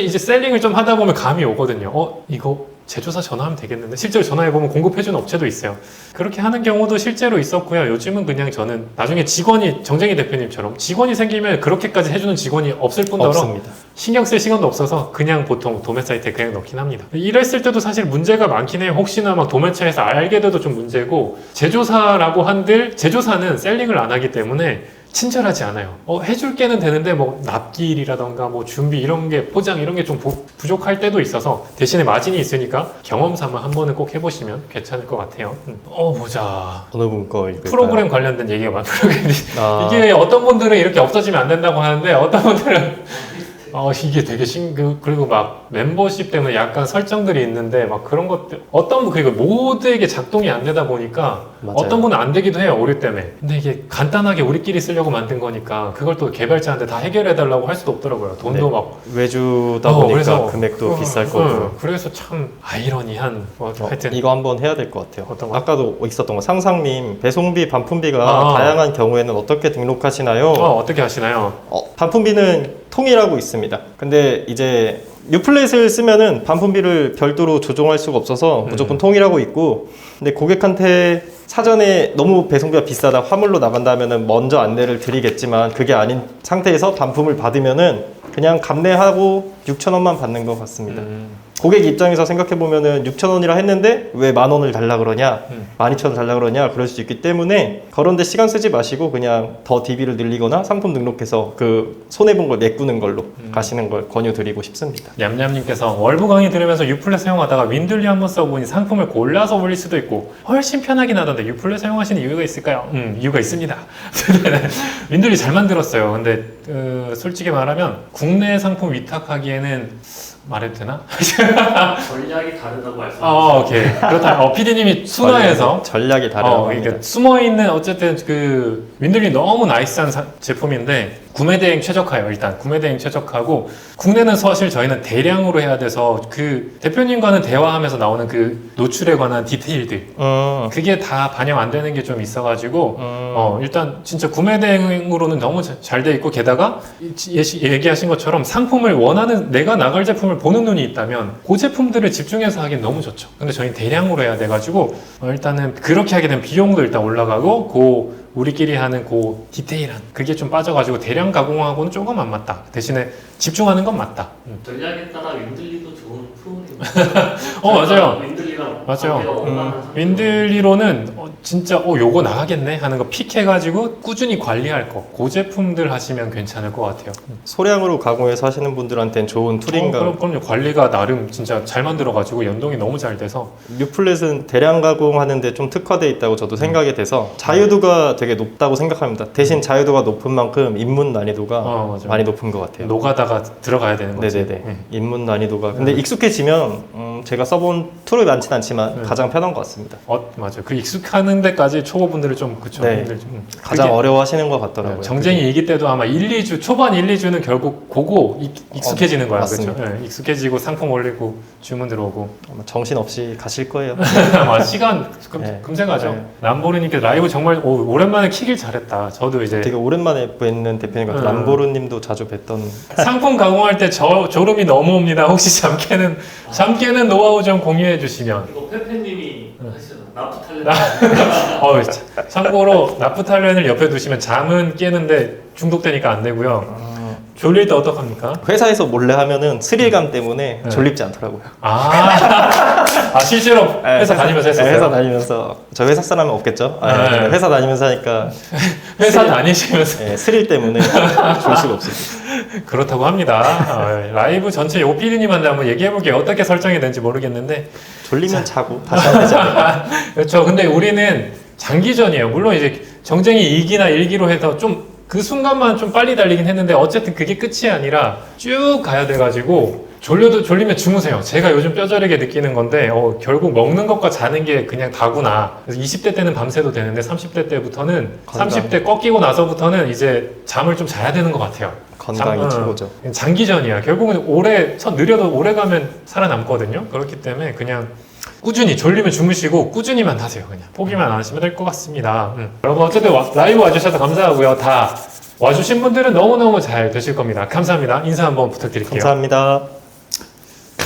이제 셀링을 좀 하다 보면 감이 오거든요. 이거 제조사 전화하면 되겠는데 실제로 전화해보면 공급해주는 업체도 있어요. 그렇게 하는 경우도 실제로 있었고요. 요즘은 그냥 저는 나중에 정쟁희 대표님처럼 직원이 생기면 그렇게까지 해주는 직원이 없을 뿐더러 없습니다. 신경 쓸 시간도 없어서 그냥 보통 도매 사이트에 그냥 넣긴 합니다. 이랬을 때도 사실 문제가 많긴 해요. 혹시나 막 도매처에서 알게 돼도 좀 문제고 제조사라고 한들 제조사는 셀링을 안 하기 때문에 친절하지 않아요. 해줄 게는 되는데 뭐 납기일이라던가 뭐 준비 이런 게 포장 이런 게 좀 부족할 때도 있어서 대신에 마진이 있으니까 경험 삼아 한 번은 꼭 해보시면 괜찮을 것 같아요. 보자. 어느 분 거 읽을까요? 프로그램 관련된 얘기가 많더라고요. 이게 어떤 분들은 이렇게 없어지면 안 된다고 하는데 어떤 분들은 이게 되게 그리고 막 멤버십 때문에 약간 설정들이 있는데 막 그런 것들 그리고 모두에게 작동이 안 되다 보니까 맞아요. 어떤 분은 안 되기도 해요. 오류 때문에. 근데 이게 간단하게 우리끼리 쓰려고 만든 거니까 그걸 또 개발자한테 다 해결해 달라고 할 수도 없더라고요. 돈도 막 외주다 보니까 그래서 금액도 비쌀 거고. 그래서 참 아이러니한 하여튼 이거 한번 해야 될 것 같아요. 어떤 거? 아까도 있었던 거 상상님 배송비 반품비가 다양한 경우에는 어떻게 등록하시나요? 어떻게 하시나요? 반품비는 통일하고 있습니다. 근데 이제 뉴플랫을 쓰면은 반품비를 별도로 조정할 수가 없어서 무조건 통일하고 있고, 근데 고객한테 사전에 너무 배송비가 비싸다 화물로 나간다면은 먼저 안내를 드리겠지만 그게 아닌 상태에서 반품을 받으면은 그냥 감내하고 6,000원만 받는 것 같습니다. 고객 입장에서 생각해보면은 6,000원이라 했는데 왜 10,000원을 달라 그러냐 12,000원 달라 그러냐 그럴 수 있기 때문에 그런데 시간 쓰지 마시고 그냥 더 DB를 늘리거나 상품 등록해서 그 손해본 걸 메꾸는 걸로 가시는 걸 권유드리고 싶습니다. 냠냠님께서 월부 강의 들으면서 유플랫 사용하다가 윈들리 한번 써보니 상품을 골라서 올릴 수도 있고 훨씬 편하긴 하던데 유플랫 사용하시는 이유가 있을까요? 이유가 있습니다. 윈들리 잘 만들었어요. 근데 솔직히 말하면 국내 상품 위탁하기에는 말해도 되나? 전략이 다르다고 말씀하셨어요. 오케이. 그렇다. PD님이 순화해서 전략이 다르다고 합니다. 이게 숨어있는 어쨌든 그 윈들리 너무 나이스한 제품인데 구매 대행 최적화예요. 일단 구매 대행 최적화고 국내는 사실 저희는 대량으로 해야 돼서 그 대표님과는 대화하면서 나오는 그 노출에 관한 디테일들 그게 다 반영 안 되는 게 좀 있어가지고 일단 진짜 구매 대행으로는 너무 잘 돼 있고 게다가 얘기하신 것처럼 상품을 원하는 내가 나갈 제품을 보는 눈이 있다면 그 제품들을 집중해서 하긴 너무 좋죠. 근데 저희는 대량으로 해야 돼가지고 일단은 그렇게 하게 되면 비용도 일단 올라가고 우리끼리 하는 그 디테일한 그게 좀 빠져가지고 대량 가공하고는 조금 안 맞다. 대신에 집중하는 건 맞다. 전략에 따라 윈들리도 좋은 프로그램. 맞아요. 윈들리랑 맞아요. 윈들리로는 진짜 요거 나가겠네 하는 거 픽해가지고 꾸준히 관리할 거. 그 제품들 하시면 괜찮을 것 같아요. 소량으로 가공해서 하시는 분들한테는 좋은 툴인가. 그럼요. 관리가 나름 진짜 잘 만들어가지고 연동이 너무 잘 돼서 뉴플랫은 대량 가공하는데 좀 특화되어 있다고 저도 생각이 돼서 자유도가 되게 높다고 생각합니다. 대신 자유도가 높은 만큼 입문 난이도가 많이 높은 것 같아요. 노가다가 들어가야 되는 거죠. 네네네. 입문 난이도가. 근데 익숙해지면 제가 써본 툴이 많진 않지만 가장 편한 것 같습니다. 맞아요. 그 익숙하는 데까지 초보분들이 좀 네. 힘들죠. 가장 어려워하시는 것 같더라고요. 정쟁이 이기 때도 아마 1, 2주 초반 1, 2주는 결국 보고 익숙해지는 거야. 그렇죠. 네, 익숙해지고 상품 올리고 주문 들어오고 아마 정신 없이 가실 거예요. 시간 금세 가죠. 람보르님께 라이브 정말 오랜만에 키길 잘했다. 저도 이제 되게 오랜만에 뵙는 대표님 같아요. 람보르님도 자주 뵀던. 상품 가공할 때 졸음이 너무 옵니다. 혹시 잠 깨는 노하우 좀 공유해 주시면. 이거 페페님이 하시잖아. 나프탈렌. 참고로 나프탈렌을 옆에 두시면 잠은 깨는데 중독되니까 안 되고요. 졸릴 때 어떡합니까? 회사에서 몰래 하면은 스릴감 때문에 졸립지 않더라고요. 실제로 회사 다니면서 했었어요? 회사 다니면서. 저 회사 사람은 없겠죠? 회사 다니면서 하니까. 회사 다니시면서. 스릴 때문에 졸 수가 없어요. 그렇다고 합니다. 라이브 전체 요 PD님한테 한번 얘기해볼게요. 어떻게 설정이 되는지 모르겠는데. 졸리면 자고 다시 하면 되잖아요. 그렇죠. 근데 우리는 장기전이에요. 물론 이제 정쟁이 2기나 1기로 해서 좀 그 순간만 좀 빨리 달리긴 했는데 어쨌든 그게 끝이 아니라 쭉 가야 돼가지고 졸리면 주무세요. 제가 요즘 뼈저리게 느끼는 건데 결국 먹는 것과 자는 게 그냥 다구나. 그래서 20대 때는 밤새도 되는데 30대 때부터는 30대 꺾이고 나서부터는 이제 잠을 좀 자야 되는 것 같아요. 건강이 최고죠. 장기전이야. 결국은 느려도 오래 가면 살아남거든요. 그렇기 때문에 그냥 꾸준히 졸리면 주무시고 꾸준히만 하세요. 그냥 포기만 안 하시면 될 것 같습니다. 여러분 어쨌든 라이브 와주셔서 감사하고요. 다 와주신 분들은 너무너무 잘 되실 겁니다. 감사합니다. 인사 한번 부탁드릴게요. 감사합니다.